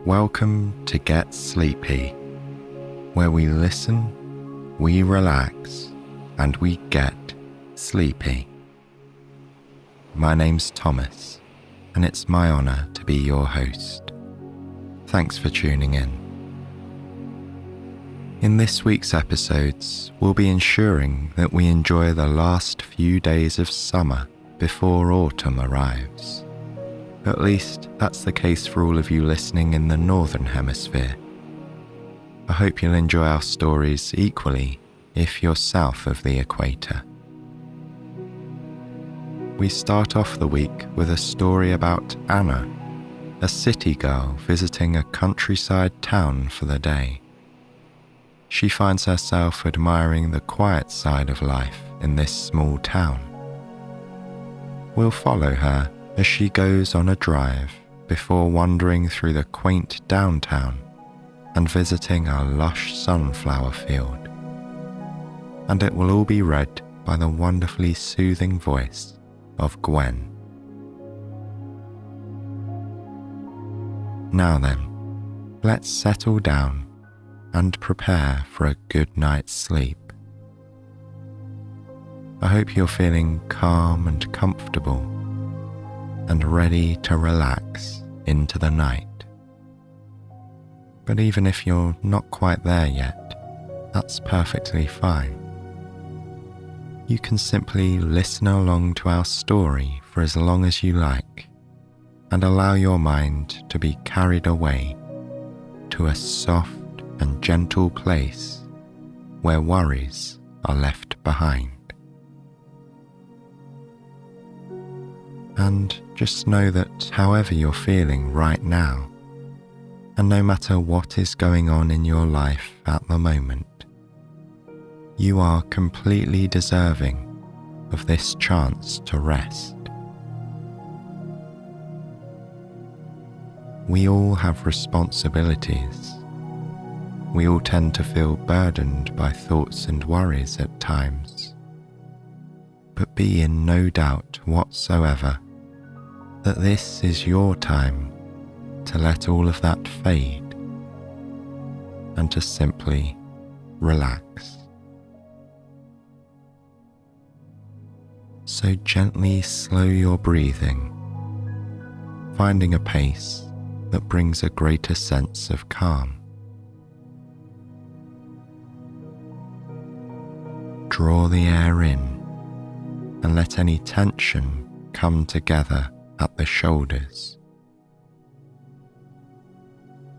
Welcome to Get Sleepy, where we listen, we relax, and we get sleepy. My name's Thomas, and it's my honour to be your host. Thanks for tuning in. In this week's episodes, we'll be ensuring that we enjoy the last few days of summer before autumn arrives. At least, that's the case for all of you listening in the Northern Hemisphere. I hope you'll enjoy our stories equally if you're south of the equator. We start off the week with a story about Anna, a city girl visiting a countryside town for the day. She finds herself admiring the quiet side of life in this small town. We'll follow her as she goes on a drive before wandering through the quaint downtown and visiting a lush sunflower field. And it will all be read by the wonderfully soothing voice of Gwen. Now then, let's settle down and prepare for a good night's sleep. I hope you're feeling calm and comfortable and ready to relax into the night. But even if you're not quite there yet, that's perfectly fine. You can simply listen along to our story for as long as you like and allow your mind to be carried away to a soft and gentle place where worries are left behind. And just know that however you're feeling right now, and no matter what is going on in your life at the moment, you are completely deserving of this chance to rest. We all have responsibilities. We all tend to feel burdened by thoughts and worries at times. But be in no doubt whatsoever that this is your time to let all of that fade and to simply relax. So gently slow your breathing, finding a pace that brings a greater sense of calm. Draw the air in and let any tension come together at the shoulders.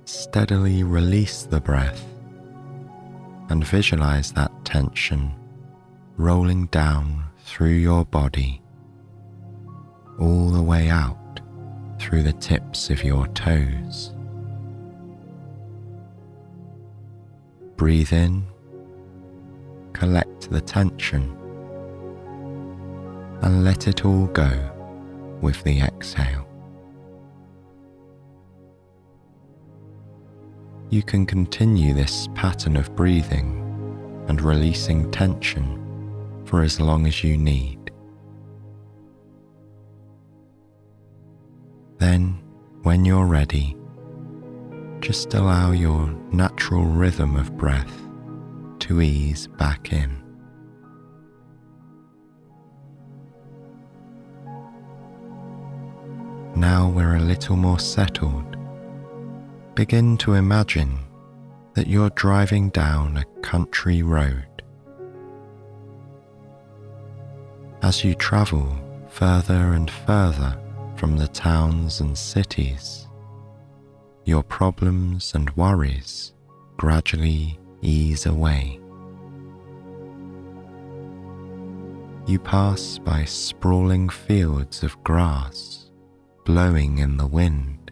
Steadily release the breath and visualize that tension rolling down through your body, all the way out through the tips of your toes. Breathe in, collect the tension, and let it all go with the exhale. You can continue this pattern of breathing and releasing tension for as long as you need. Then, when you're ready, just allow your natural rhythm of breath to ease back in. Now we're a little more settled. Begin to imagine that you're driving down a country road. As you travel further and further from the towns and cities, your problems and worries gradually ease away. You pass by sprawling fields of grass blowing in the wind,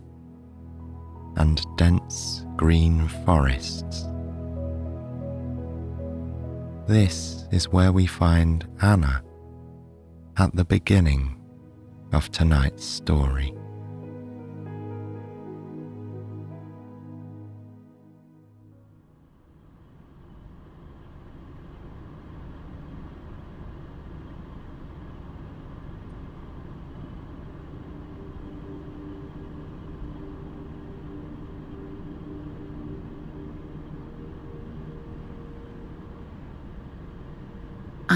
and dense green forests. This is where we find Anna at the beginning of tonight's story.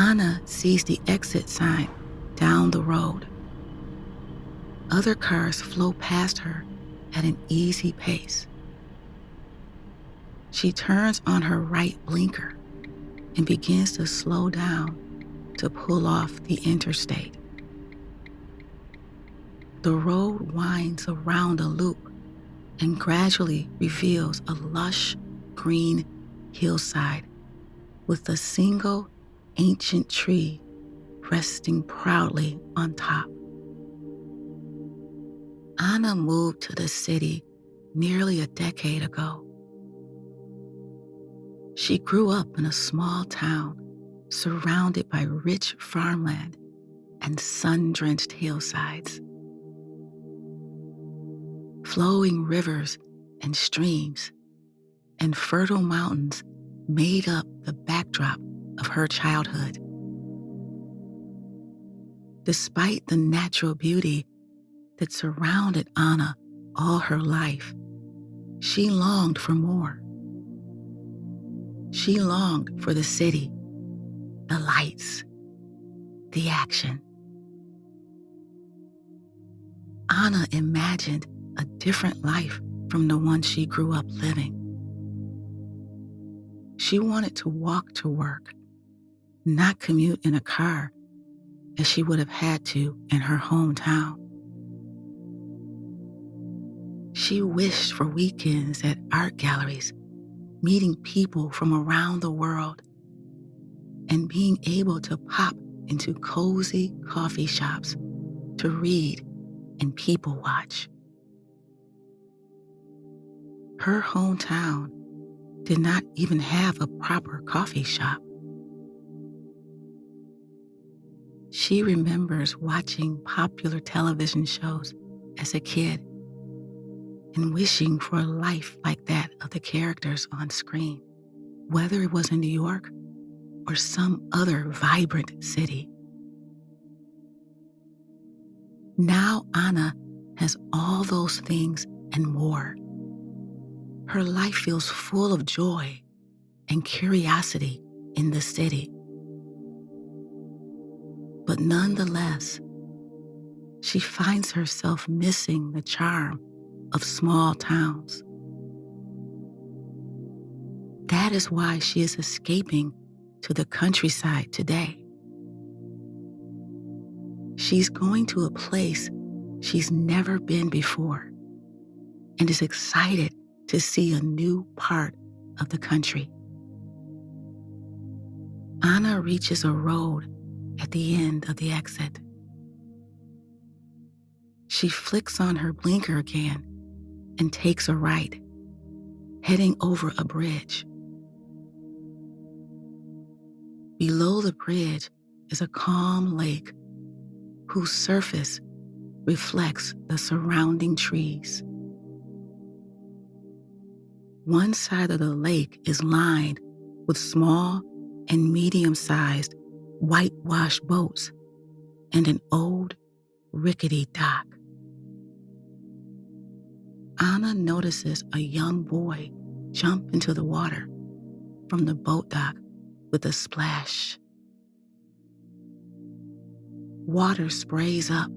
Anna sees the exit sign down the road. Other cars flow past her at an easy pace. She turns on her right blinker and begins to slow down to pull off the interstate. The road winds around a loop and gradually reveals a lush green hillside with a single ancient tree resting proudly on top. Anna moved to the city nearly a decade ago. She grew up in a small town surrounded by rich farmland and sun-drenched hillsides. Flowing rivers and streams and fertile mountains made up the backdrop of her childhood. Despite the natural beauty that surrounded Anna all her life, she longed for more. She longed for the city, the lights, the action. Anna imagined a different life from the one she grew up living. She wanted to walk to work, not commute in a car as she would have had to in her hometown. She wished for weekends at art galleries, meeting people from around the world, and being able to pop into cozy coffee shops to read and people watch. Her hometown did not even have a proper coffee shop. She remembers watching popular television shows as a kid and wishing for a life like that of the characters on screen, whether it was in New York or some other vibrant city. Now Anna has all those things and more. Her life feels full of joy and curiosity in the city. But nonetheless, she finds herself missing the charm of small towns. That is why she is escaping to the countryside today. She's going to a place she's never been before and is excited to see a new part of the country. Anna reaches a road at the end of the exit. She flicks on her blinker again and takes a right, heading over a bridge. Below the bridge is a calm lake whose surface reflects the surrounding trees. One side of the lake is lined with small and medium-sized whitewashed boats and an old, rickety dock. Anna notices a young boy jump into the water from the boat dock with a splash. Water sprays up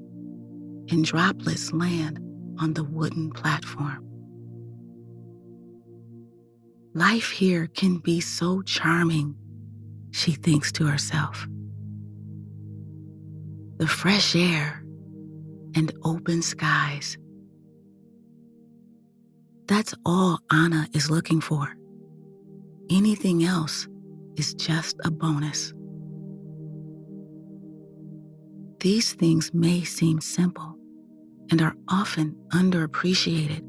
and droplets land on the wooden platform. Life here can be so charming, she thinks to herself. The fresh air and open skies. That's all Anna is looking for. Anything else is just a bonus. These things may seem simple and are often underappreciated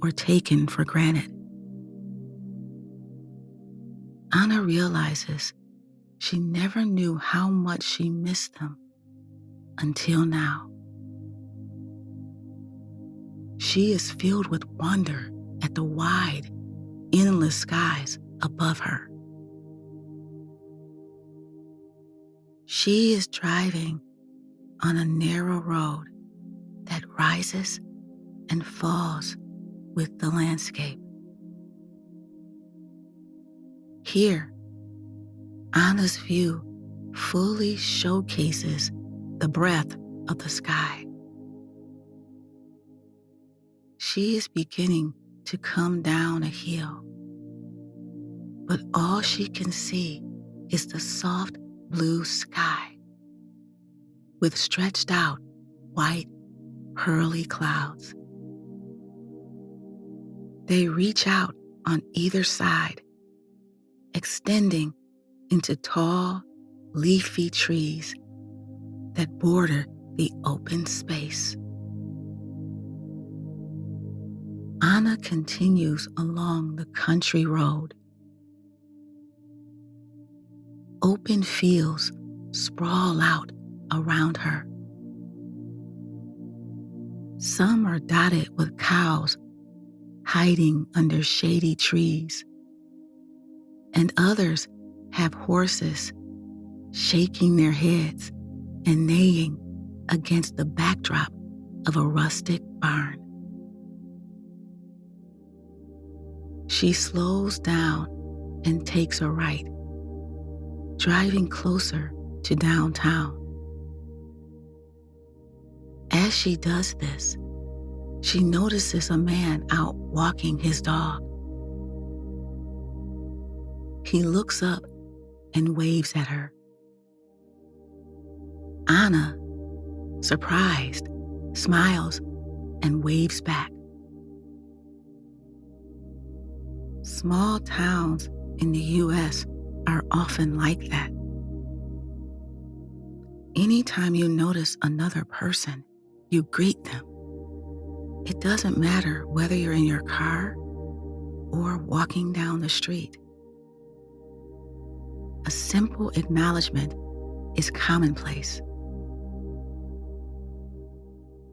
or taken for granted. Anna realizes she never knew how much she missed them until now. She is filled with wonder at the wide, endless skies above her. She is driving on a narrow road that rises and falls with the landscape. Here, Anna's view fully showcases the breadth of the sky. She is beginning to come down a hill, but all she can see is the soft blue sky with stretched out white, pearly clouds. They reach out on either side, extending into tall, leafy trees that border the open space. Anna continues along the country road. Open fields sprawl out around her. Some are dotted with cows hiding under shady trees, and others have horses shaking their heads and neighing against the backdrop of a rustic barn. She slows down and takes a right, driving closer to downtown. As she does this, she notices a man out walking his dog. He looks up and waves at her. Anna, surprised, smiles and waves back. Small towns in the U.S. are often like that. Anytime you notice another person, you greet them. It doesn't matter whether you're in your car or walking down the street. A simple acknowledgement is commonplace.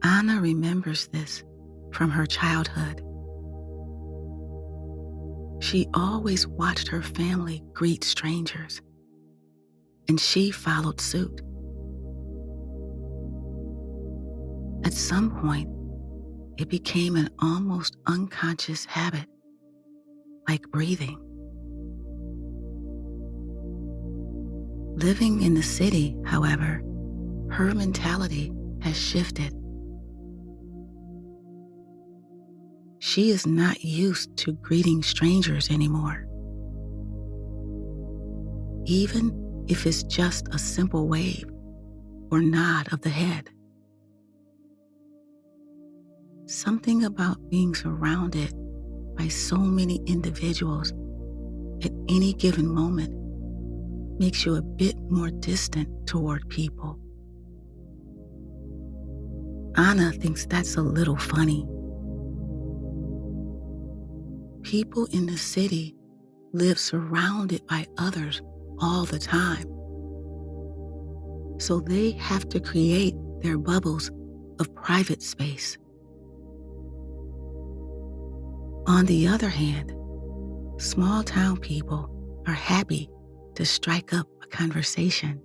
Anna remembers this from her childhood. She always watched her family greet strangers, and she followed suit. At some point, it became an almost unconscious habit, like breathing. Living in the city, however, her mentality has shifted. She is not used to greeting strangers anymore. Even if it's just a simple wave or nod of the head. Something about being surrounded by so many individuals at any given moment makes you a bit more distant toward people. Anna thinks that's a little funny. People in the city live surrounded by others all the time, so they have to create their bubbles of private space. On the other hand, small town people are happy to strike up a conversation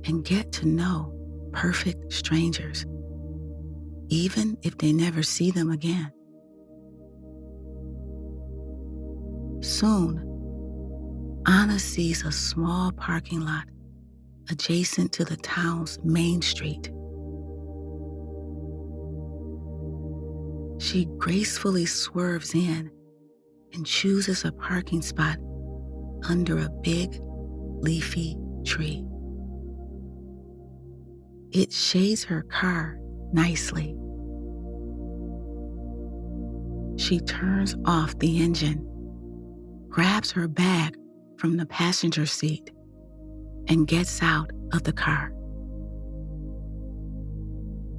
and get to know perfect strangers, even if they never see them again. Soon, Anna sees a small parking lot adjacent to the town's main street. She gracefully swerves in and chooses a parking spot under a big, leafy tree. It shades her car nicely. She turns off the engine, grabs her bag from the passenger seat, and gets out of the car.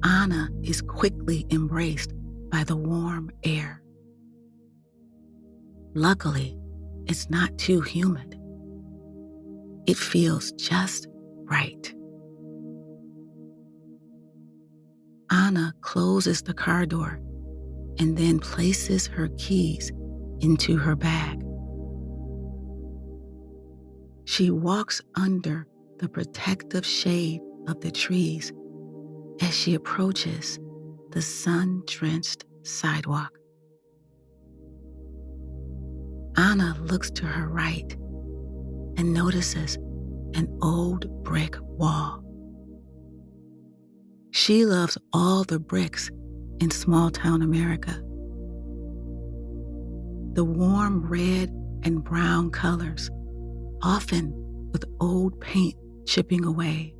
Anna is quickly embraced by the warm air. Luckily, it's not too humid. It feels just right. Anna closes the car door and then places her keys into her bag. She walks under the protective shade of the trees as she approaches the sun-drenched sidewalk. Anna looks to her right and notices an old brick wall. She loves all the bricks in small-town America. The warm red and brown colors, often with old paint chipping away,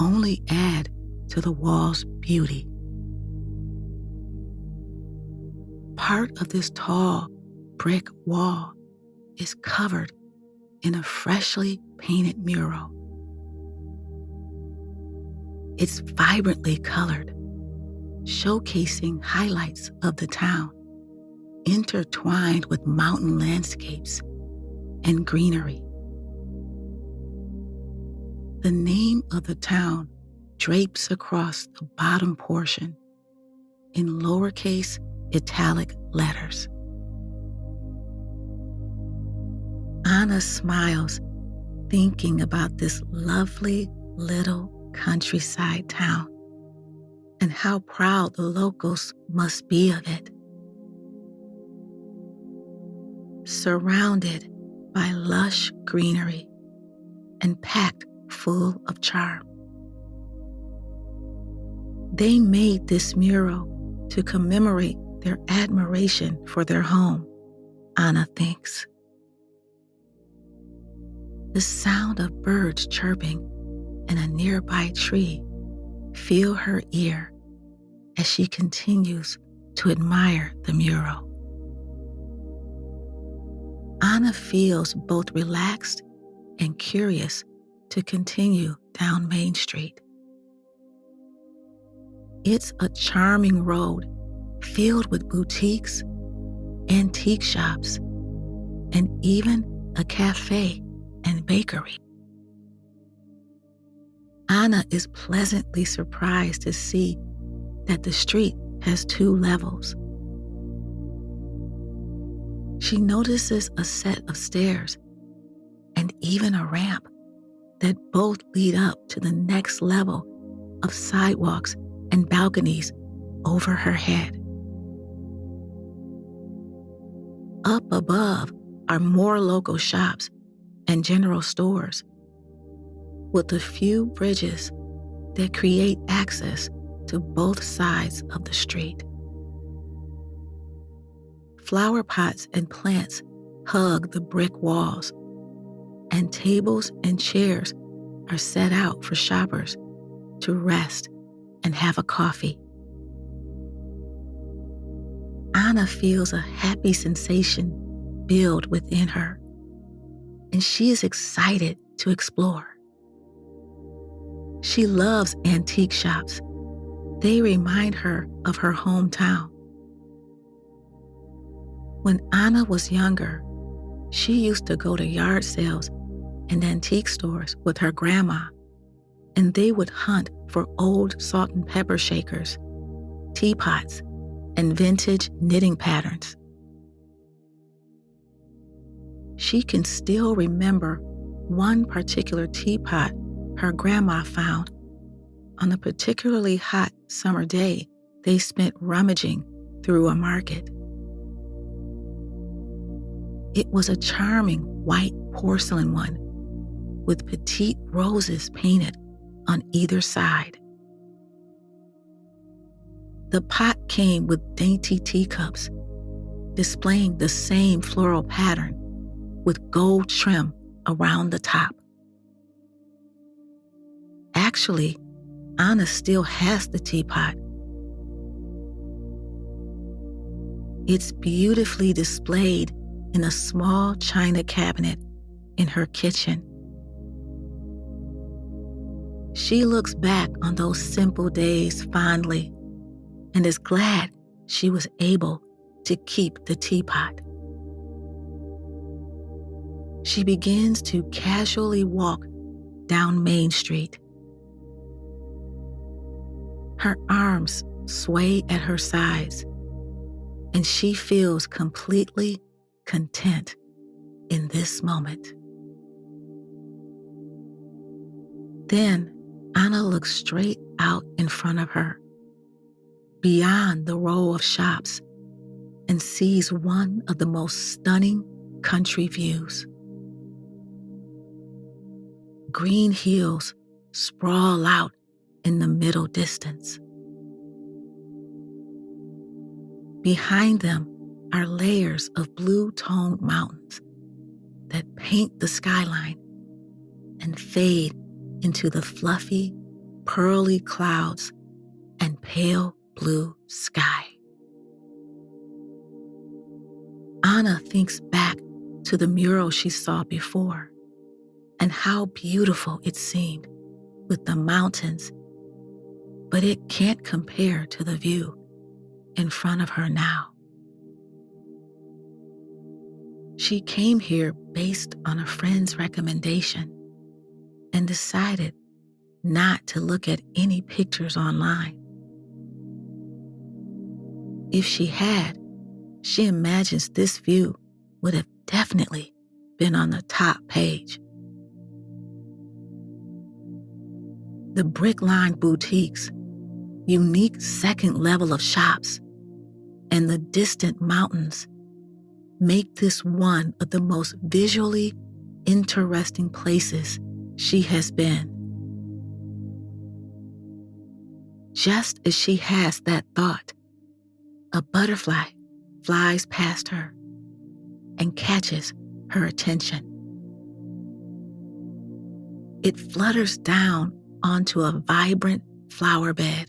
only add to the wall's beauty. Part of this tall brick wall is covered in a freshly painted mural. It's vibrantly colored, showcasing highlights of the town, intertwined with mountain landscapes and greenery. The name of the town drapes across the bottom portion in lowercase italic letters. Anna smiles, thinking about this lovely little countryside town and how proud the locals must be of it. Surrounded by lush greenery and packed full of charm. They made this mural to commemorate their admiration for their home, Anna thinks. The sound of birds chirping in a nearby tree fill her ear as she continues to admire the mural. Anna feels both relaxed and curious to continue down Main Street. It's a charming road filled with boutiques, antique shops, and even a cafe and bakery. Anna is pleasantly surprised to see that the street has 2 levels. She notices a set of stairs and even a ramp that both lead up to the next level of sidewalks and balconies over her head. Up above are more local shops and general stores, with a few bridges that create access to both sides of the street. Flower pots and plants hug the brick walls, and tables and chairs are set out for shoppers to rest and have a coffee. Anna feels a happy sensation build within her, and she is excited to explore. She loves antique shops. They remind her of her hometown. When Anna was younger, she used to go to yard sales and antique stores with her grandma, and they would hunt for old salt and pepper shakers, teapots, and vintage knitting patterns. She can still remember one particular teapot her grandma found on a particularly hot summer day they spent rummaging through a market. It was a charming white porcelain one with petite roses painted on either side. The pot came with dainty teacups, displaying the same floral pattern with gold trim around the top. Actually, Anna still has the teapot. It's beautifully displayed in a small china cabinet in her kitchen. She looks back on those simple days fondly and is glad she was able to keep the teapot. She begins to casually walk down Main Street. Her arms sway at her sides, and she feels completely content in this moment. Then Anna looks straight out in front of her, beyond the row of shops, and sees one of the most stunning country views. Green hills sprawl out in the middle distance. Behind them are layers of blue-toned mountains that paint the skyline and fade into the fluffy, pearly clouds and pale blue sky. Anna thinks back to the mural she saw before and how beautiful it seemed with the mountains, but it can't compare to the view in front of her now. She came here based on a friend's recommendation and decided not to look at any pictures online. If she had, she imagines this view would have definitely been on the top page. The brick-lined boutiques, unique second level of shops, and the distant mountains make this one of the most visually interesting places she has been. Just as she has that thought, a butterfly flies past her and catches her attention. It flutters down onto a vibrant flower bed.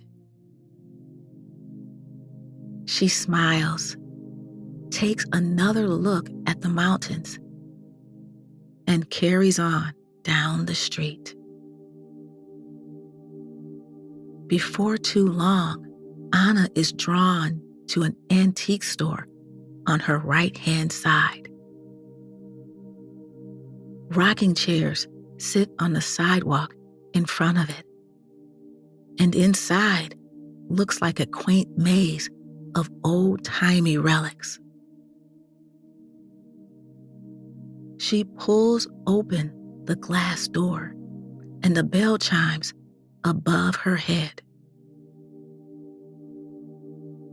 She smiles, takes another look at the mountains, and carries on down the street. Before too long, Anna is drawn to an antique store on her right-hand side. Rocking chairs sit on the sidewalk in front of it, and inside looks like a quaint maze of old-timey relics. She pulls open the glass door, and the bell chimes above her head.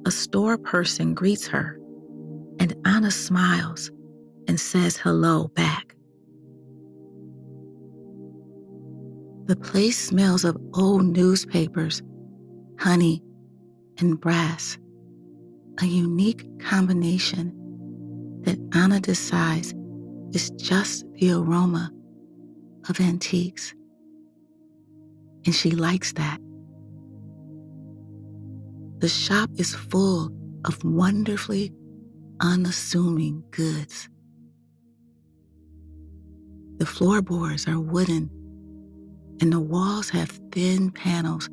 A store person greets her, and Anna smiles and says hello back. The place smells of old newspapers, honey, and brass, a unique combination that Anna decides is just the aroma of antiques, and she likes that. The shop is full of wonderfully unassuming goods. The floorboards are wooden, and the walls have thin panels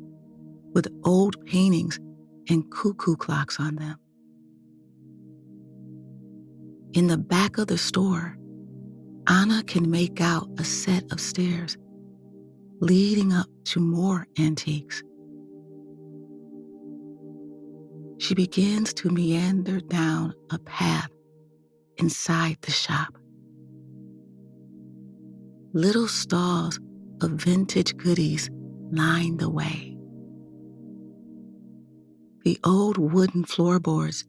with old paintings and cuckoo clocks on them. In the back of the store, Anna can make out a set of stairs leading up to more antiques. She begins to meander down a path inside the shop. Little stalls of vintage goodies line the way. The old wooden floorboards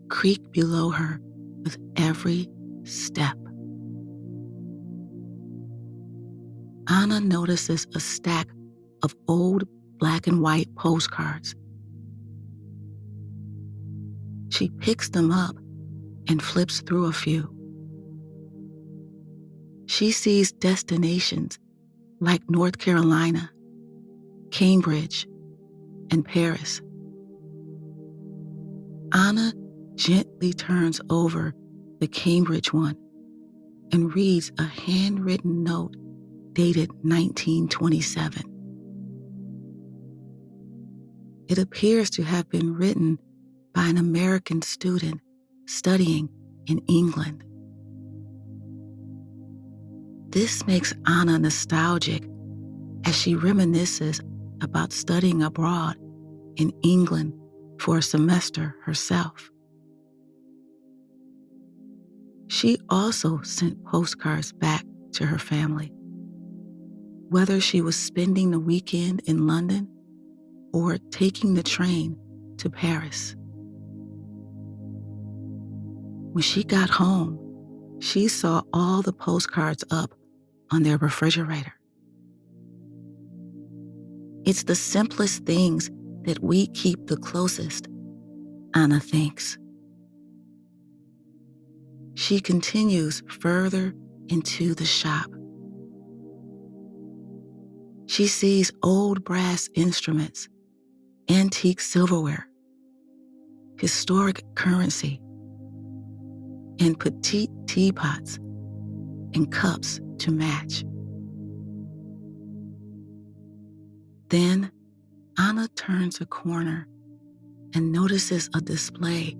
creak below her with every step. Anna notices a stack of old black and white postcards. She picks them up and flips through a few. She sees destinations like North Carolina, Cambridge, and Paris. Anna gently turns over the Cambridge one and reads a handwritten note dated 1927. It appears to have been written by an American student studying in England. This makes Anna nostalgic as she reminisces about studying abroad in England for a semester herself. She also sent postcards back to her family, whether she was spending the weekend in London or taking the train to Paris. When she got home, she saw all the postcards up on their refrigerator. It's the simplest things that we keep the closest, Anna thinks. She continues further into the shop. She sees old brass instruments, antique silverware, historic currency, and petite teapots and cups to match. Then Anna turns a corner and notices a display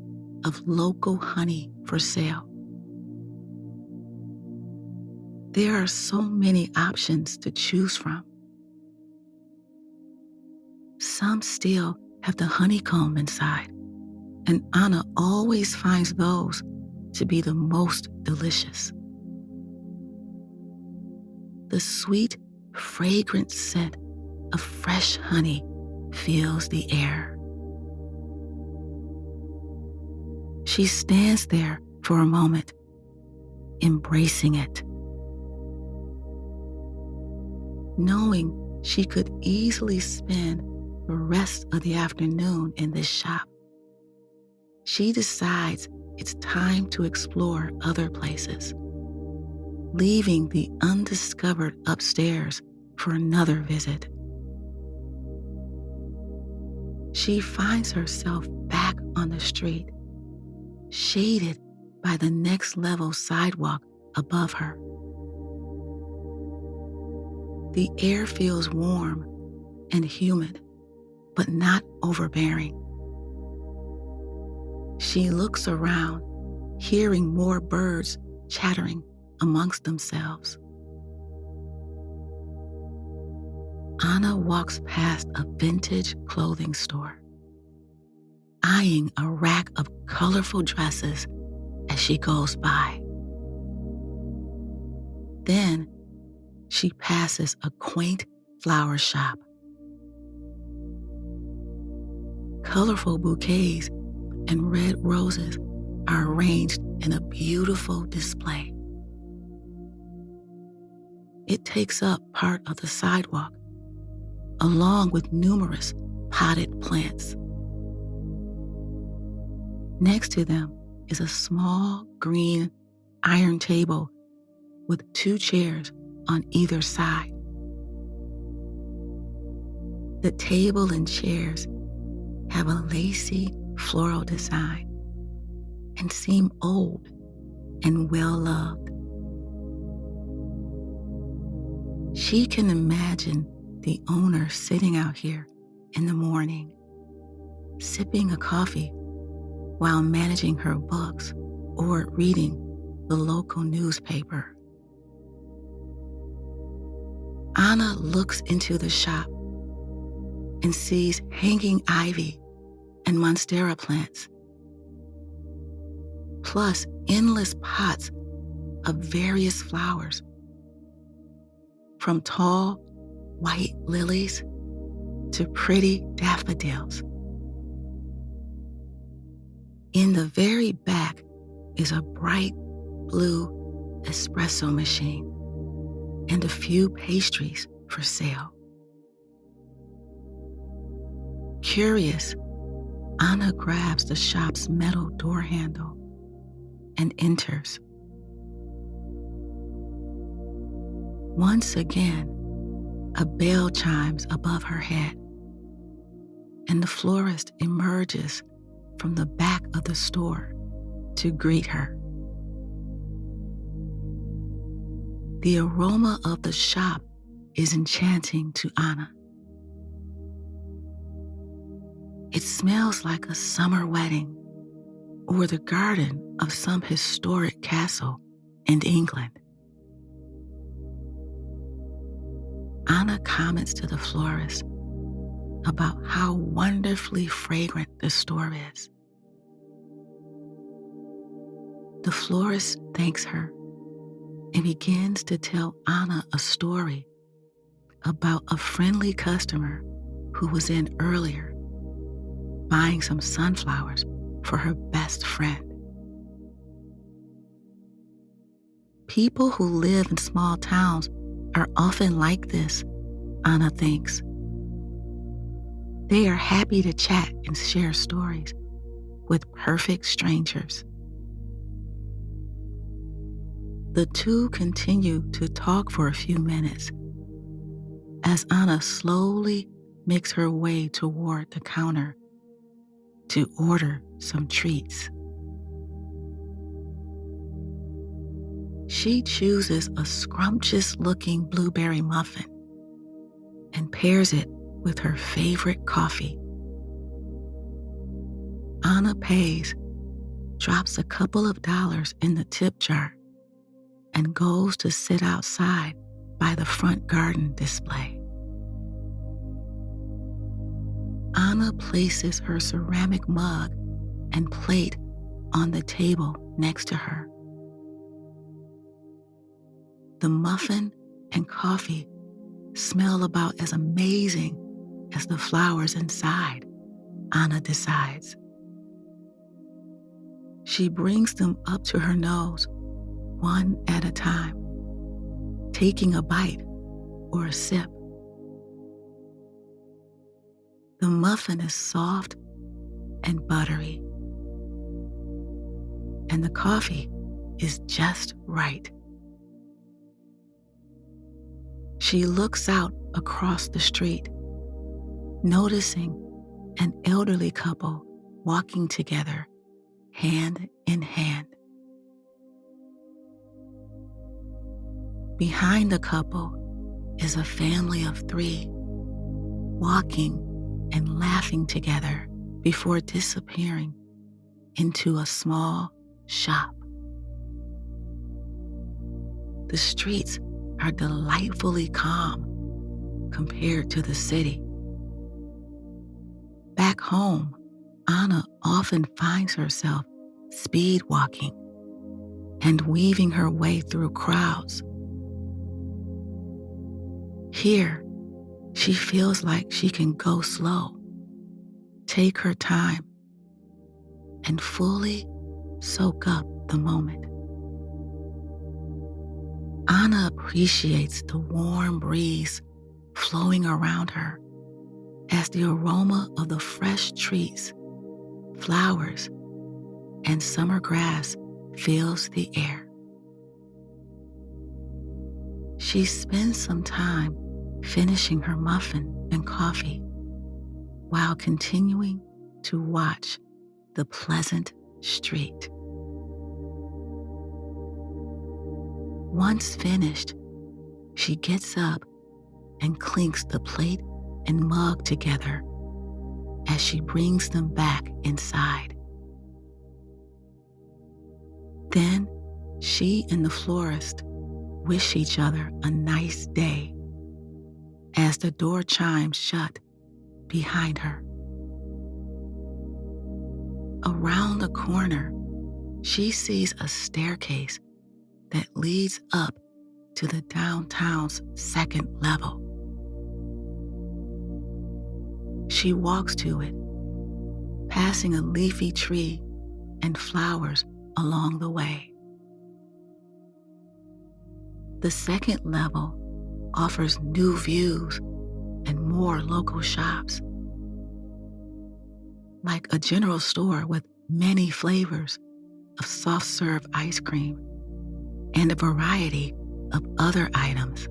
of local honey for sale. There are so many options to choose from. Some still have the honeycomb inside, and Anna always finds those to be the most delicious. The sweet, fragrant scent of fresh honey fills the air. She stands there for a moment, embracing it, knowing she could easily spend the rest of the afternoon in this shop. She decides it's time to explore other places, leaving the undiscovered upstairs for another visit. She finds herself back on the street, shaded by the next level sidewalk above her. The air feels warm and humid, but not overbearing. She looks around, hearing more birds chattering amongst themselves. Anna walks past a vintage clothing store, eyeing a rack of colorful dresses as she goes by. Then she passes a quaint flower shop. Colorful bouquets and red roses are arranged in a beautiful display. It takes up part of the sidewalk, along with numerous potted plants. Next to them is a small green iron table with 2 chairs on either side. The table and chairs have a lacy floral design and seem old and well-loved. She can imagine the owner sitting out here in the morning, sipping a coffee while managing her books or reading the local newspaper. Anna looks into the shop and sees hanging ivy and monstera plants, plus endless pots of various flowers, from tall white lilies to pretty daffodils. In the very back is a bright blue espresso machine and a few pastries for sale. Curious, Anna grabs the shop's metal door handle and enters. Once again, a bell chimes above her head, and the florist emerges from the back of the store to greet her. The aroma of the shop is enchanting to Anna. It smells like a summer wedding or the garden of some historic castle in England. Anna comments to the florist about how wonderfully fragrant the store is. The florist thanks her and begins to tell Anna a story about a friendly customer who was in earlier, buying some sunflowers for her best friend. People who live in small towns are often like this, Anna thinks. They are happy to chat and share stories with perfect strangers. The two continue to talk for a few minutes as Anna slowly makes her way toward the counter to order some treats. She chooses a scrumptious-looking blueberry muffin and pairs it with her favorite coffee. Anna pays, drops a couple of dollars in the tip jar, and goes to sit outside by the front garden display. Anna places her ceramic mug and plate on the table next to her. The muffin and coffee smell about as amazing as the flowers inside, Anna decides. She brings them up to her nose, one at a time, taking a bite or a sip. The muffin is soft and buttery, and the coffee is just right. She looks out across the street, noticing an elderly couple walking together, hand in hand. Behind the couple is a family of 3, walking and laughing together before disappearing into a small shop. The streets are delightfully calm compared to the city. Back home, Anna often finds herself speed walking and weaving her way through crowds. Here, she feels like she can go slow, take her time, and fully soak up the moment. Anna appreciates the warm breeze flowing around her as the aroma of the fresh trees, flowers, and summer grass fills the air. She spends some time finishing her muffin and coffee while continuing to watch the pleasant street. Once finished, she gets up and clinks the plate and mug together as she brings them back inside. Then she and the florist wish each other a nice day as the door chimes shut behind her. Around the corner, she sees a staircase that leads up to the downtown's 2nd level. She walks to it, passing a leafy tree and flowers along the way. The 2nd level offers new views and more local shops, like a general store with many flavors of soft-serve ice cream and a variety of other items.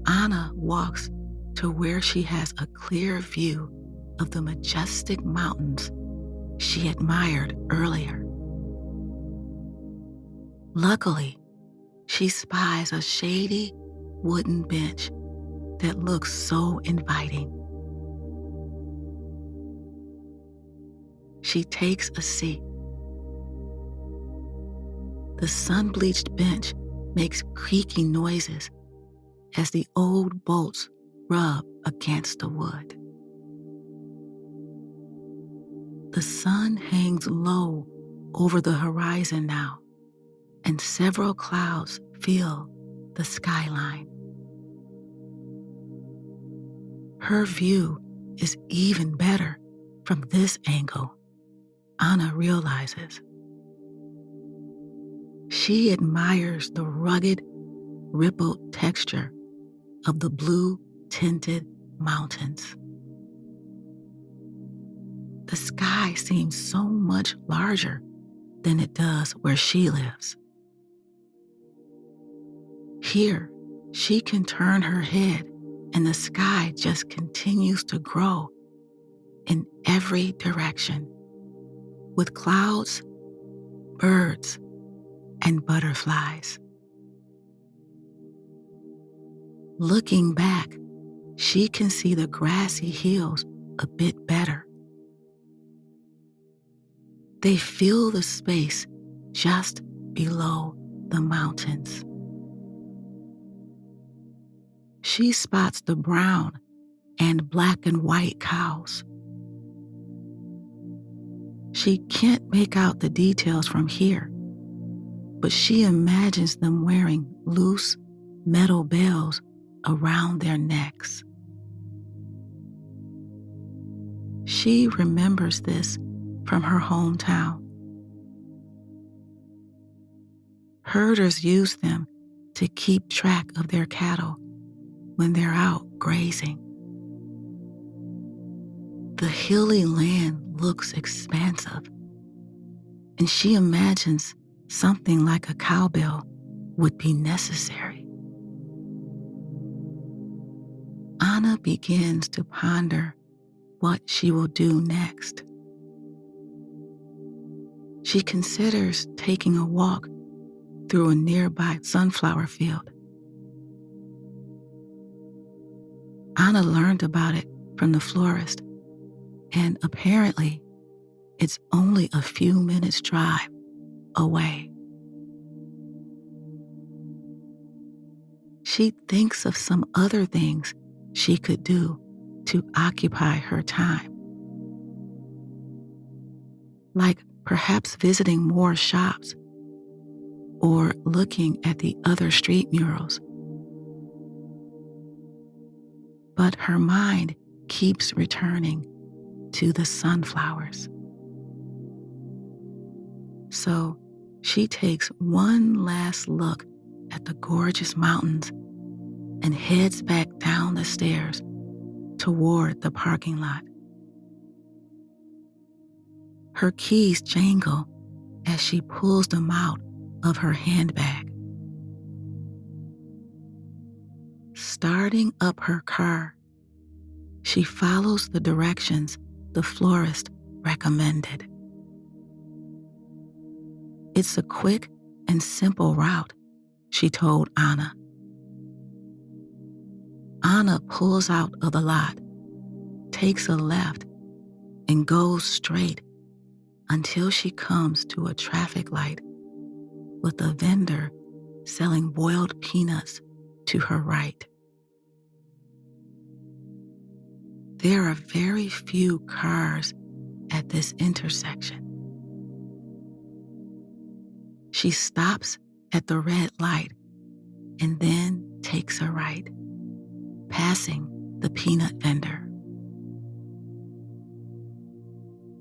Anna walks to where she has a clear view of the majestic mountains she admired earlier. Luckily, she spies a shady wooden bench that looks so inviting. She takes a seat. The sun-bleached bench makes creaky noises as the old bolts rub against the wood. The sun hangs low over the horizon now, and several clouds fill the skyline. Her view is even better from this angle, Anna realizes. She admires the rugged, rippled texture of the blue tinted mountains. The sky seems so much larger than it does where she lives. Here, she can turn her head and the sky just continues to grow in every direction with clouds, birds, and butterflies. Looking back, she can see the grassy hills a bit better. They fill the space just below the mountains. She spots the brown and black and white cows. She can't make out the details from here, but she imagines them wearing loose metal bells around their necks. She remembers this from her hometown. Herders use them to keep track of their cattle when they're out grazing. The hilly land looks expansive, and she imagines something like a cowbell would be necessary. Anna begins to ponder what she will do next. She considers taking a walk through a nearby sunflower field. Anna learned about it from the florist, and apparently it's only a few minutes' drive away. She thinks of some other things she could do to occupy her time, like perhaps visiting more shops or looking at the other street murals. But her mind keeps returning to the sunflowers. So she takes one last look at the gorgeous mountains and heads back down the stairs toward the parking lot. Her keys jangle as she pulls them out of her handbag. Starting up her car, she follows the directions the florist recommended. It's a quick and simple route, she told Anna. Anna pulls out of the lot, takes a left, and goes straight until she comes to a traffic light with a vendor selling boiled peanuts to her right. There are very few cars at this intersection. She stops at the red light and then takes a right, passing the peanut vendor.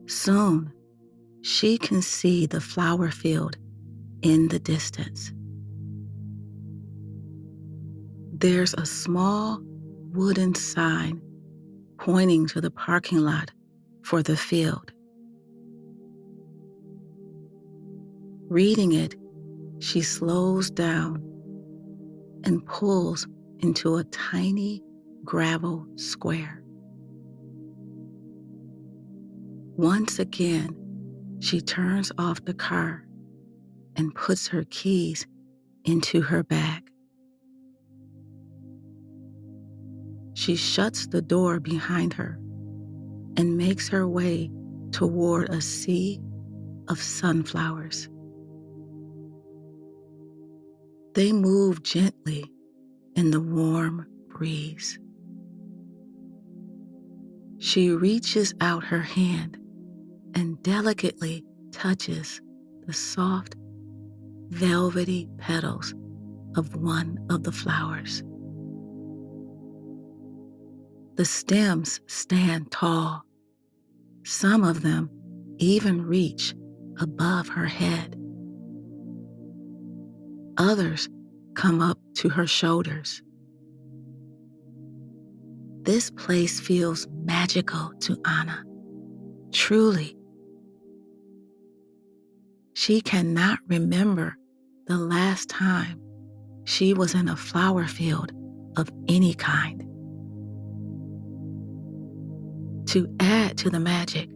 Soon, she can see the flower field in the distance. There's a small wooden sign pointing to the parking lot for the field. Reading it, she slows down and pulls into a tiny gravel square. Once again, she turns off the car and puts her keys into her bag. She shuts the door behind her and makes her way toward a sea of sunflowers. They move gently in the warm breeze. She reaches out her hand and delicately touches the soft, velvety petals of one of the flowers. The stems stand tall. Some of them even reach above her head. Others come up to her shoulders. This place feels magical to Anna. Truly. She cannot remember the last time she was in a flower field of any kind. To add to the magic,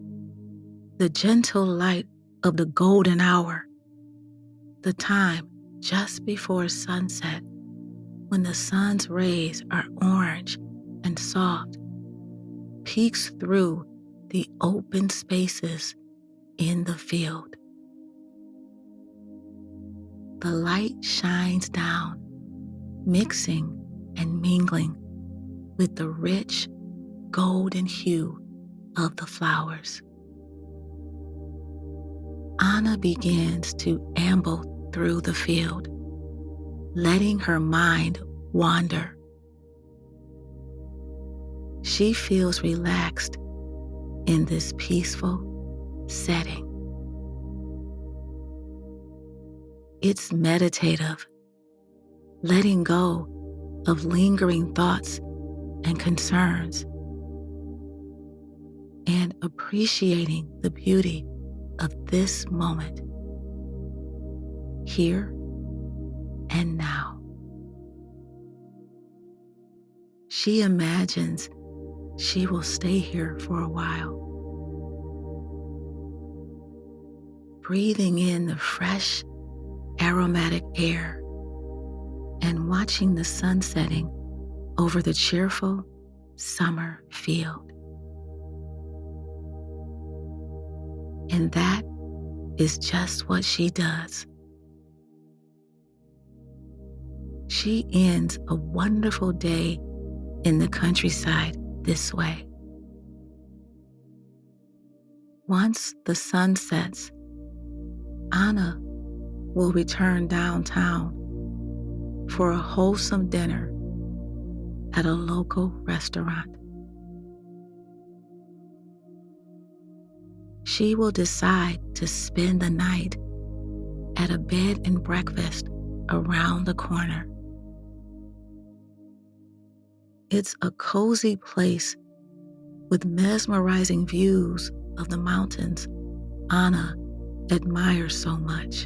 the gentle light of the golden hour, the time just before sunset, when the sun's rays are orange and soft, peeks through the open spaces in the field. The light shines down, mixing and mingling with the rich golden hue of the flowers. Anna begins to amble through the field, letting her mind wander. She feels relaxed in this peaceful setting. It's meditative, letting go of lingering thoughts and concerns, and appreciating the beauty of this moment, here and now. She imagines she will stay here for a while, breathing in the fresh, aromatic air and watching the sun setting over the cheerful summer field. And that is just what she does. She ends a wonderful day in the countryside this way. Once the sun sets, Anna will return downtown for a wholesome dinner at a local restaurant. She will decide to spend the night at a bed and breakfast around the corner. It's a cozy place with mesmerizing views of the mountains Anna admires so much.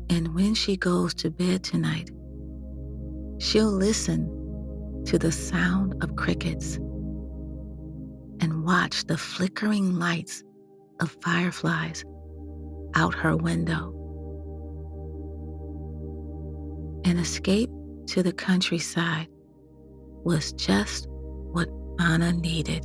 And when she goes to bed tonight, she'll listen to the sound of crickets and watch the flickering lights of fireflies out her window. An escape to the countryside was just what Anna needed.